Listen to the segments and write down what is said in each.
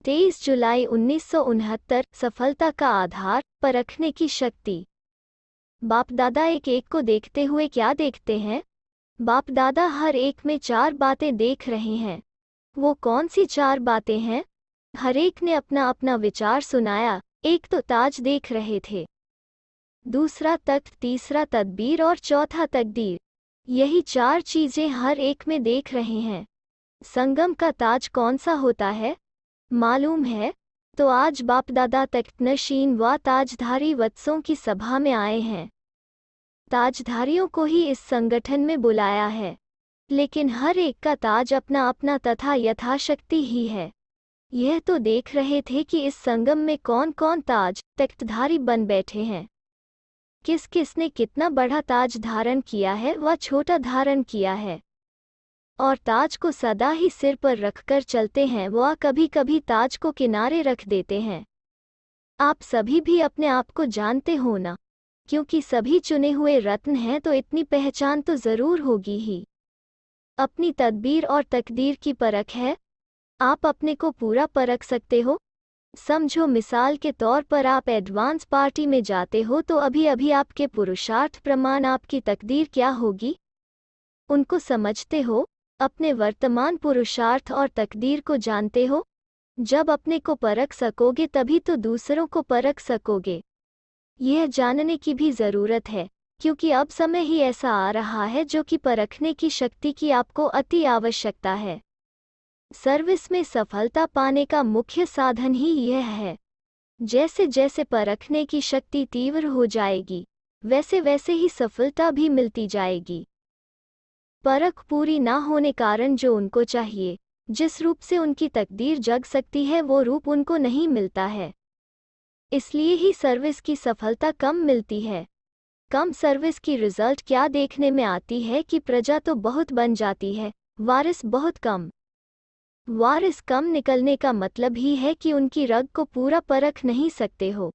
23 जुलाई 1969। सफलता का आधार, परखने की शक्ति। बाप दादा एक एक को देखते हुए क्या देखते हैं? बाप दादा हर एक में 4 बातें देख रहे हैं। वो कौन सी 4 बातें हैं? हर एक ने अपना अपना विचार सुनाया। एक तो ताज देख रहे थे, दूसरा तख्त, तीसरा तदबीर और चौथा तकदीर। यही 4 चीजें हर एक में देख रहे हैं। संगम का ताज कौन सा होता है, मालूम है? तो आज बाप दादा तख्त नशीन व ताजधारी वत्सों की सभा में आए हैं। ताजधारियों को ही इस संगठन में बुलाया है, लेकिन हर एक का ताज अपना अपना तथा यथाशक्ति ही है। यह तो देख रहे थे कि इस संगम में कौन कौन ताज तख्तधारी बन बैठे हैं। किस किस ने कितना बड़ा ताज धारण किया है व छोटा धारण किया है, और ताज को सदा ही सिर पर रखकर चलते हैं व कभी कभी ताज को किनारे रख देते हैं। आप सभी भी अपने आप को जानते हो ना, क्योंकि सभी चुने हुए रत्न हैं तो इतनी पहचान तो जरूर होगी ही। अपनी तदबीर और तकदीर की परख है। आप अपने को पूरा परख सकते हो। समझो, मिसाल के तौर पर आप एडवांस पार्टी में जाते हो तो अभी अभी आपके पुरुषार्थ प्रमाण आपकी तकदीर क्या होगी, उनको समझते हो। अपने वर्तमान पुरुषार्थ और तकदीर को जानते हो। जब अपने को परख सकोगे तभी तो दूसरों को परख सकोगे। यह जानने की भी ज़रूरत है, क्योंकि अब समय ही ऐसा आ रहा है जो कि परखने की शक्ति की आपको अति आवश्यकता है। सर्विस में सफलता पाने का मुख्य साधन ही यह है। जैसे जैसे परखने की शक्ति तीव्र हो जाएगी, वैसे वैसे ही सफलता भी मिलती जाएगी। परख पूरी ना होने कारण जो उनको चाहिए, जिस रूप से उनकी तकदीर जग सकती है, वो रूप उनको नहीं मिलता है। इसलिए ही सर्विस की सफलता कम मिलती है। कम सर्विस की रिजल्ट क्या देखने में आती है कि प्रजा तो बहुत बन जाती है, वारिस बहुत कम। वारिस कम निकलने का मतलब ही है कि उनकी रग को पूरा परख नहीं सकते हो।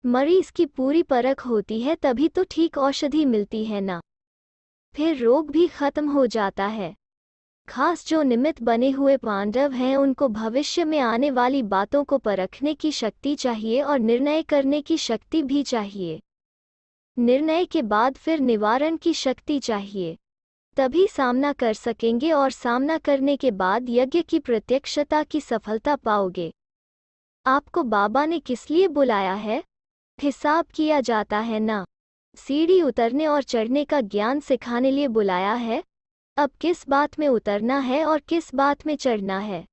मरीज की पूरी परख होती है तभी तो ठीक औषधि मिलती है ना, फिर रोग भी खत्म हो जाता है। खास जो निमित्त बने हुए पांडव हैं, उनको भविष्य में आने वाली बातों को परखने की शक्ति चाहिए और निर्णय करने की शक्ति भी चाहिए। निर्णय के बाद फिर निवारण की शक्ति चाहिए, तभी सामना कर सकेंगे, और सामना करने के बाद यज्ञ की प्रत्यक्षता की सफलता पाओगे। आपको बाबा ने किस लिए बुलाया है? हिसाब किया जाता है ना। सीढ़ी उतरने और चढ़ने का ज्ञान सिखाने लिए बुलाया है। अब किस बात में उतरना है और किस बात में चढ़ना है?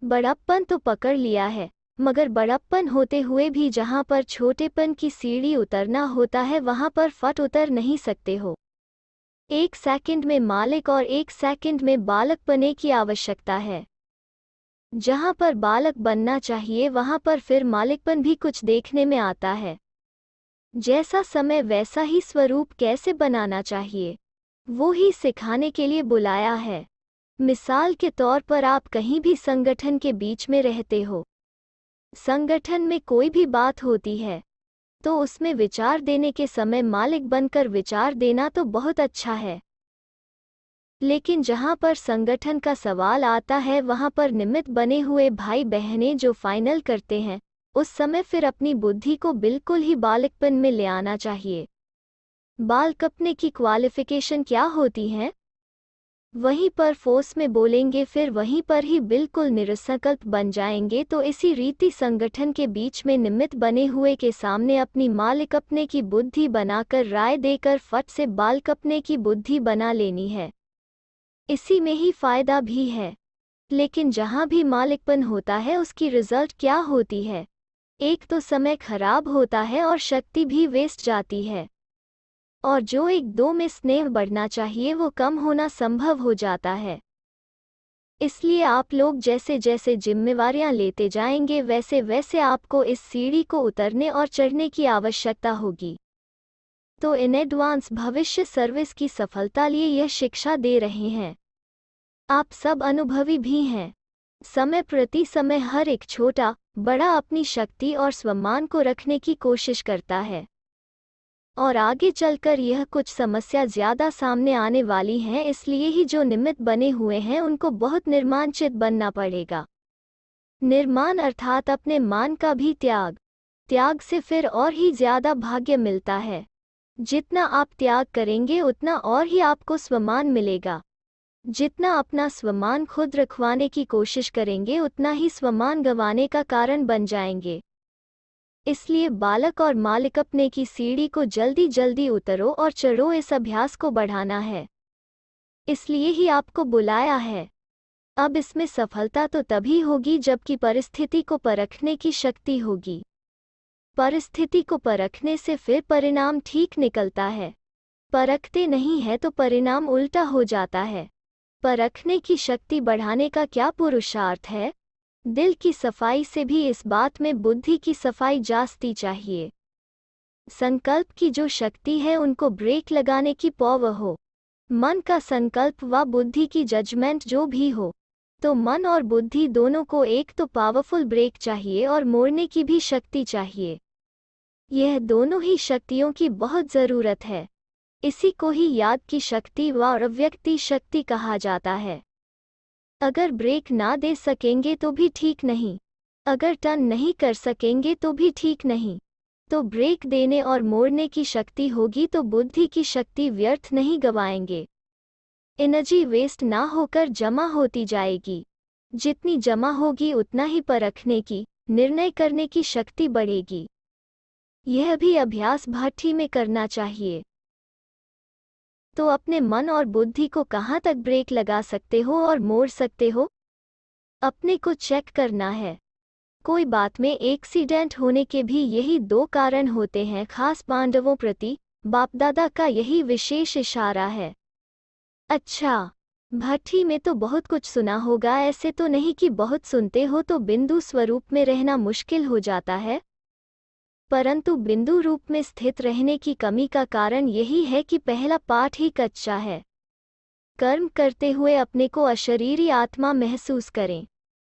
बड़प्पन तो पकड़ लिया है, मगर बड़प्पन होते हुए भी जहाँ पर छोटेपन की सीढ़ी उतरना होता है वहाँ पर फट उतर नहीं सकते हो। 1 सेकंड में मालिक और 1 सेकंड में बालक बनने की आवश्यकता है। जहाँ पर बालक बनना चाहिए वहाँ पर फिर मालिकपन भी कुछ देखने में आता है। जैसा समय वैसा ही स्वरूप कैसे बनाना चाहिए, वो ही सिखाने के लिए बुलाया है। मिसाल के तौर पर आप कहीं भी संगठन के बीच में रहते हो। संगठन में कोई भी बात होती है तो उसमें विचार देने के समय मालिक बनकर विचार देना तो बहुत अच्छा है, लेकिन जहाँ पर संगठन का सवाल आता है वहाँ पर निमित्त बने हुए भाई बहनें जो फाइनल करते हैं, उस समय फिर अपनी बुद्धि को बिल्कुल ही बालकपन में ले आना चाहिए। बालकपने की क्वालिफिकेशन क्या होती है? वहीं पर फोर्स में बोलेंगे, फिर वहीं पर ही बिल्कुल निरसंकल्प बन जाएंगे। तो इसी रीति संगठन के बीच में निमित्त बने हुए के सामने अपनी मालिकपने की बुद्धि बनाकर राय देकर फट से बालकपने की बुद्धि बना लेनी है। इसी में ही फायदा भी है। लेकिन जहाँ भी मालिकपन होता है उसकी रिजल्ट क्या होती है? एक तो समय खराब होता है और शक्ति भी वेस्ट जाती है, और जो 1-2 में स्नेह बढ़ना चाहिए वो कम होना संभव हो जाता है। इसलिए आप लोग जैसे जैसे जिम्मेवारियां लेते जाएंगे वैसे वैसे आपको इस सीढ़ी को उतरने और चढ़ने की आवश्यकता होगी। तो इन एडवांस भविष्य सर्विस की सफलता लिए यह शिक्षा दे रहे हैं। आप सब अनुभवी भी हैं। समय प्रति समय हर एक छोटा बड़ा अपनी शक्ति और स्वमान को रखने की कोशिश करता है, और आगे चलकर यह कुछ समस्या ज़्यादा सामने आने वाली हैं। इसलिए ही जो निमित्त बने हुए हैं उनको बहुत निर्माणचित बनना पड़ेगा। निर्माण अर्थात अपने मान का भी त्याग। त्याग से फिर और ही ज्यादा भाग्य मिलता है। जितना आप त्याग करेंगे उतना और ही आपको स्वमान मिलेगा। जितना अपना स्वमान खुद रखवाने की कोशिश करेंगे उतना ही स्वमान गंवाने का कारण बन जाएंगे। इसलिए बालक और मालिक अपने की सीढ़ी को जल्दी जल्दी उतरो और चढ़ो, इस अभ्यास को बढ़ाना है। इसलिए ही आपको बुलाया है। अब इसमें सफलता तो तभी होगी जबकि परिस्थिति को परखने की शक्ति होगी। परिस्थिति को परखने से फिर परिणाम ठीक निकलता है। परखते नहीं है तो परिणाम उल्टा हो जाता है। परखने की शक्ति बढ़ाने का क्या पुरुषार्थ है? दिल की सफाई से भी इस बात में बुद्धि की सफाई जास्ती चाहिए। संकल्प की जो शक्ति है उनको ब्रेक लगाने की पावर हो। मन का संकल्प व बुद्धि की जजमेंट जो भी हो, तो मन और बुद्धि दोनों को एक तो पावरफुल ब्रेक चाहिए और मोड़ने की भी शक्ति चाहिए। यह दोनों ही शक्तियों की बहुत ज़रूरत है। इसी को ही याद की शक्ति व अव्यक्ति शक्ति कहा जाता है। अगर ब्रेक ना दे सकेंगे तो भी ठीक नहीं, अगर टर्न नहीं कर सकेंगे तो भी ठीक नहीं। तो ब्रेक देने और मोड़ने की शक्ति होगी तो बुद्धि की शक्ति व्यर्थ नहीं गवाएंगे। एनर्जी वेस्ट ना होकर जमा होती जाएगी। जितनी जमा होगी उतना ही परखने की, निर्णय करने की शक्ति बढ़ेगी। यह भी अभ्यास भट्ठी में करना चाहिए। तो अपने मन और बुद्धि को कहाँ तक ब्रेक लगा सकते हो और मोड़ सकते हो? अपने को चेक करना है। कोई बात में एक्सीडेंट होने के भी यही दो कारण होते हैं। खास पांडवों प्रति बापदादा का यही विशेष इशारा है। अच्छा, भट्ठी में तो बहुत कुछ सुना होगा, ऐसे तो नहीं कि बहुत सुनते हो तो बिंदु स्वरूप में रहना मुश्किल हो जाता है। परंतु बिंदु रूप में स्थित रहने की कमी का कारण यही है कि पहला पाठ ही कच्चा है। कर्म करते हुए अपने को अशरीरी आत्मा महसूस करें।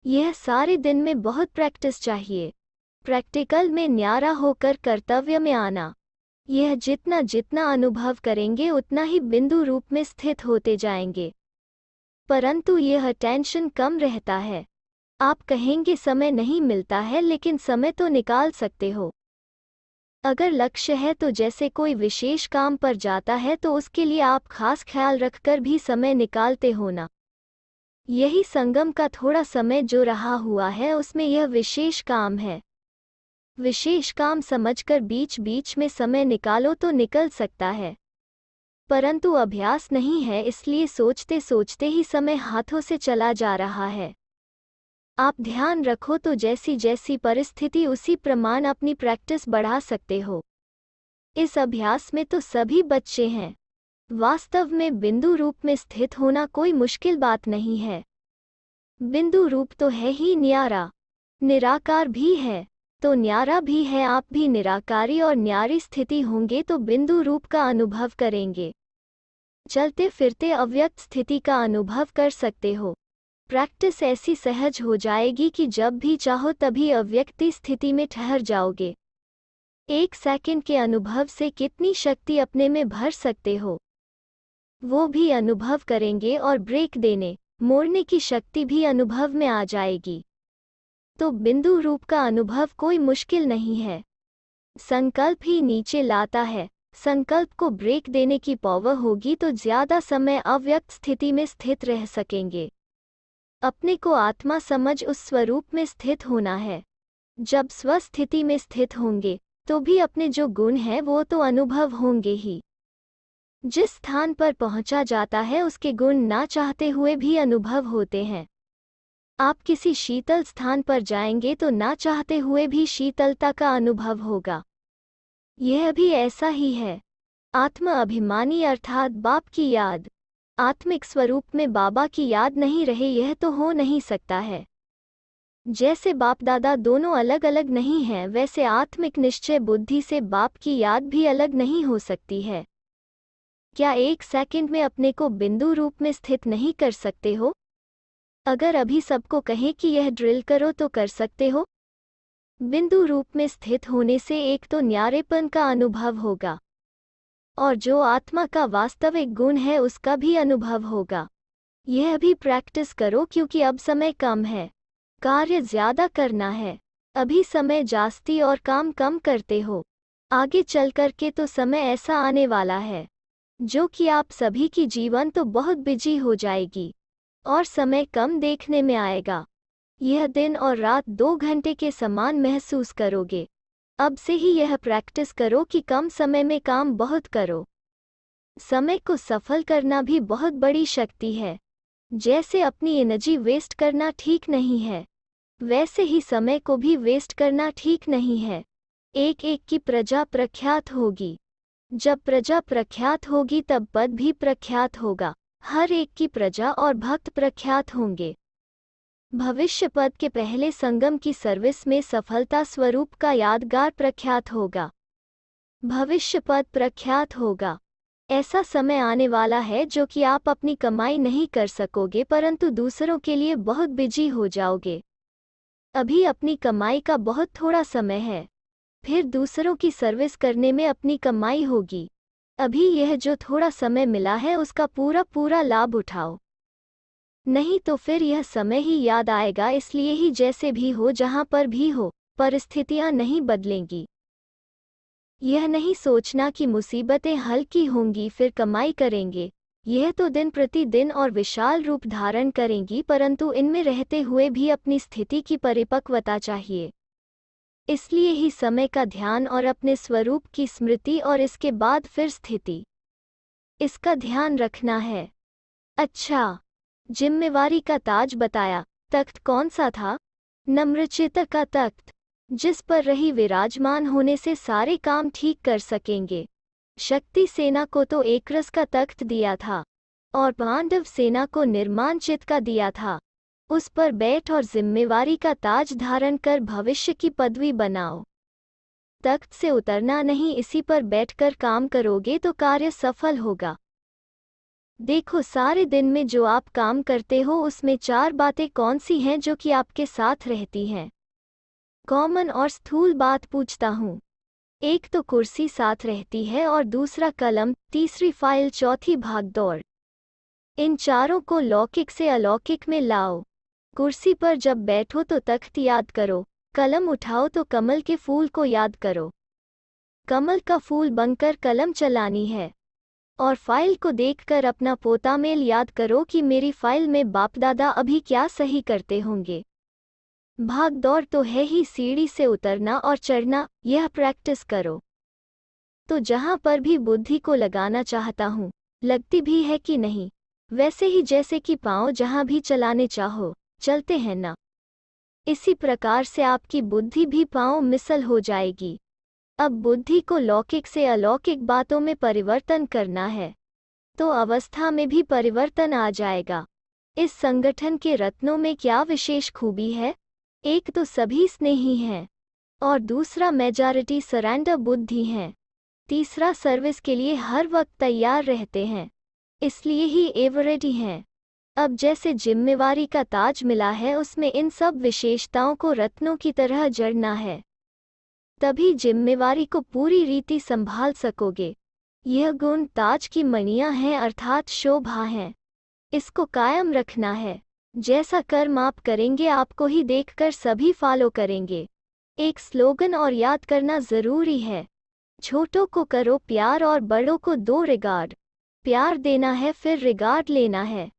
यह सारे दिन में बहुत प्रैक्टिस चाहिए। प्रैक्टिकल में न्यारा होकर कर्तव्य में आना। यह जितना जितना अनुभव करेंगे उतना ही बिंदु रूप में स्थित होते जाएंगे। परंतु यह टेंशन कम रहता है। आप कहेंगे समय नहीं मिलता है, लेकिन समय तो निकाल सकते हो। अगर लक्ष्य है तो जैसे कोई विशेष काम पर जाता है तो उसके लिए आप खास ख्याल रखकर भी समय निकालते हो ना। यही संगम का थोड़ा समय जो रहा हुआ है उसमें यह विशेष काम है। विशेष काम समझकर बीच बीच में समय निकालो तो निकल सकता है। परंतु अभ्यास नहीं है, इसलिए सोचते सोचते ही समय हाथों से चला जा रहा है। आप ध्यान रखो तो जैसी जैसी परिस्थिति उसी प्रमाण अपनी प्रैक्टिस बढ़ा सकते हो। इस अभ्यास में तो सभी बच्चे हैं। वास्तव में बिंदु रूप में स्थित होना कोई मुश्किल बात नहीं है। बिंदु रूप तो है ही न्यारा, निराकार भी है, तो न्यारा भी है। आप भी निराकारी और न्यारी स्थिति होंगे तो बिंदु रूप का अनुभव करेंगे। चलते फिरते अव्यक्त स्थिति का अनुभव कर सकते हो। प्रैक्टिस ऐसी सहज हो जाएगी कि जब भी चाहो तभी अव्यक्ति स्थिति में ठहर जाओगे। 1 सेकंड के अनुभव से कितनी शक्ति अपने में भर सकते हो, वो भी अनुभव करेंगे और ब्रेक देने, मोड़ने की शक्ति भी अनुभव में आ जाएगी। तो बिंदु रूप का अनुभव कोई मुश्किल नहीं है। संकल्प ही नीचे लाता है। संकल्प को ब्रेक देने की पावर होगी तो ज्यादा समय अव्यक्त स्थिति में स्थित रह सकेंगे। अपने को आत्मा समझ उस स्वरूप में स्थित होना है। जब स्वस्थिति में स्थित होंगे तो भी अपने जो गुण हैं वो तो अनुभव होंगे ही। जिस स्थान पर पहुंचा जाता है उसके गुण ना चाहते हुए भी अनुभव होते हैं। आप किसी शीतल स्थान पर जाएंगे तो ना चाहते हुए भी शीतलता का अनुभव होगा। यह भी ऐसा ही है। आत्म अभिमानी अर्थात बाप की याद, आत्मिक स्वरूप में बाबा की याद नहीं रहे, यह तो हो नहीं सकता है। जैसे बाप दादा दोनों अलग अलग नहीं हैं, वैसे आत्मिक निश्चय बुद्धि से बाप की याद भी अलग नहीं हो सकती है। क्या 1 सेकंड में अपने को बिंदु रूप में स्थित नहीं कर सकते हो? अगर अभी सबको कहें कि यह ड्रिल करो तो कर सकते हो? बिंदु रूप में स्थित होने से एक तो न्यारेपन का अनुभव होगा और जो आत्मा का वास्तविक गुण है उसका भी अनुभव होगा। यह भी प्रैक्टिस करो क्योंकि अब समय कम है। कार्य ज्यादा करना है। अभी समय जास्ती और काम कम करते हो। आगे चल कर के तो समय ऐसा आने वाला है जो कि आप सभी की जीवन तो बहुत बिजी हो जाएगी और समय कम देखने में आएगा। यह दिन और रात 2 घंटे के समान महसूस करोगे। अब से ही यह प्रैक्टिस करो कि कम समय में काम बहुत करो। समय को सफल करना भी बहुत बड़ी शक्ति है। जैसे अपनी एनर्जी वेस्ट करना ठीक नहीं है, वैसे ही समय को भी वेस्ट करना ठीक नहीं है। एक एक की प्रजा प्रख्यात होगी। जब प्रजा प्रख्यात होगी तब पद भी प्रख्यात होगा। हर एक की प्रजा और भक्त प्रख्यात होंगे। भविष्य पद के पहले संगम की सर्विस में सफलता स्वरूप का यादगार प्रख्यात होगा। भविष्य पद प्रख्यात होगा। ऐसा समय आने वाला है जो कि आप अपनी कमाई नहीं कर सकोगे परंतु दूसरों के लिए बहुत बिजी हो जाओगे। अभी अपनी कमाई का बहुत थोड़ा समय है, फिर दूसरों की सर्विस करने में अपनी कमाई होगी। अभी यह जो थोड़ा समय मिला है उसका पूरा पूरा लाभ उठाओ, नहीं तो फिर यह समय ही याद आएगा। इसलिए ही जैसे भी हो, जहाँ पर भी हो, परिस्थितियाँ नहीं बदलेंगी। यह नहीं सोचना कि मुसीबतें हल्की होंगी फिर कमाई करेंगे। यह तो दिन प्रतिदिन और विशाल रूप धारण करेंगी, परंतु इनमें रहते हुए भी अपनी स्थिति की परिपक्वता चाहिए। इसलिए ही समय का ध्यान और अपने स्वरूप की स्मृति और इसके बाद फिर स्थिति, इसका ध्यान रखना है। अच्छा, जिम्मेवारी का ताज बताया। तख्त कौन सा था? नम्रचित्त का तख्त, जिस पर रही विराजमान होने से सारे काम ठीक कर सकेंगे। शक्ति सेना को तो एकरस का तख्त दिया था और पांडव सेना को निर्माण चित्त का दिया था। उस पर बैठ और जिम्मेवारी का ताज धारण कर भविष्य की पदवी बनाओ। तख्त से उतरना नहीं, इसी पर बैठकर काम करोगे तो कार्य सफल होगा। देखो, सारे दिन में जो आप काम करते हो उसमें 4 बातें कौन सी हैं जो कि आपके साथ रहती हैं? कॉमन और स्थूल बात पूछता हूँ। एक तो कुर्सी साथ रहती है और दूसरा कलम, तीसरी फाइल, चौथी भागदौड़। इन चारों को लौकिक से अलौकिक में लाओ। कुर्सी पर जब बैठो तो तख्त याद करो, कलम उठाओ तो कमल के फूल को याद करो। कमल का फूल बनकर कलम चलानी है। और फाइल को देखकर अपना पोता मेल याद करो कि मेरी फाइल में बाप दादा अभी क्या सही करते होंगे। भाग दौड़ तो है ही सीढ़ी से उतरना और चढ़ना, यह प्रैक्टिस करो। तो जहाँ पर भी बुद्धि को लगाना चाहता हूँ, लगती भी है कि नहीं? वैसे ही जैसे कि पाँव जहाँ भी चलाने चाहो चलते हैं ना, इसी प्रकार से आपकी बुद्धि भी पाँव मिसल हो जाएगी। अब बुद्धि को लौकिक से अलौकिक बातों में परिवर्तन करना है, तो अवस्था में भी परिवर्तन आ जाएगा। इस संगठन के रत्नों में क्या विशेष खूबी है? एक तो सभी स्नेही हैं और दूसरा मेजॉरिटी सरेंडर बुद्धि हैं। तीसरा सर्विस के लिए हर वक्त तैयार रहते हैं, इसलिए ही एवरेडी हैं। अब जैसे जिम्मेवारी का ताज मिला है उसमें इन सब विशेषताओं को रत्नों की तरह जड़ना है, तभी जिम्मेवारी को पूरी रीति संभाल सकोगे। यह गुण ताज की मणियां हैं अर्थात शोभा हैं, इसको कायम रखना है। जैसा कर्म आप करेंगे आपको ही देखकर सभी फॉलो करेंगे। एक स्लोगन और याद करना जरूरी है, छोटों को करो प्यार और बड़ों को दो रिगार्ड। प्यार देना है फिर रिगार्ड लेना है,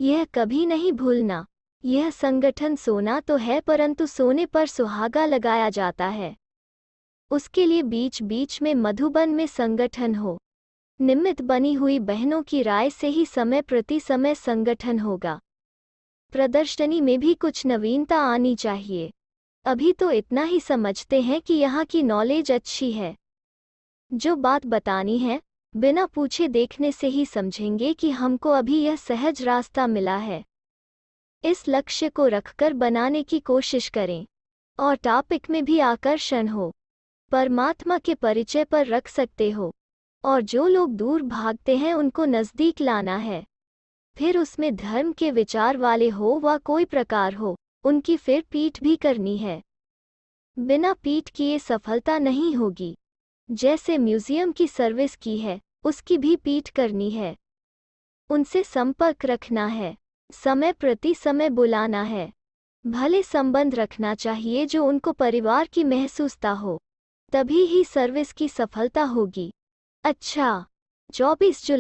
यह कभी नहीं भूलना। यह संगठन सोना तो है परंतु सोने पर सुहागा लगाया जाता है। उसके लिए बीच बीच में मधुबन में संगठन हो। निमित्त बनी हुई बहनों की राय से ही समय प्रति समय संगठन होगा। प्रदर्शनी में भी कुछ नवीनता आनी चाहिए। अभी तो इतना ही समझते हैं कि यहाँ की नॉलेज अच्छी है। जो बात बतानी है बिना पूछे देखने से ही समझेंगे कि हमको अभी यह सहज रास्ता मिला है। इस लक्ष्य को रखकर बनाने की कोशिश करें और टॉपिक में भी आकर्षण हो, परमात्मा के परिचय पर रख सकते हो। और जो लोग दूर भागते हैं उनको नज़दीक लाना है। फिर उसमें धर्म के विचार वाले हो व कोई प्रकार हो, उनकी फिर पीठ भी करनी है। बिना पीठ किए सफलता नहीं होगी। जैसे म्यूजियम की सर्विस की है, उसकी भी पीठ करनी है। उनसे संपर्क रखना है, समय प्रति समय बुलाना है। भले संबंध रखना चाहिए जो उनको परिवार की महसूसता हो, तभी ही सर्विस की सफलता होगी। अच्छा, 24 जुलाई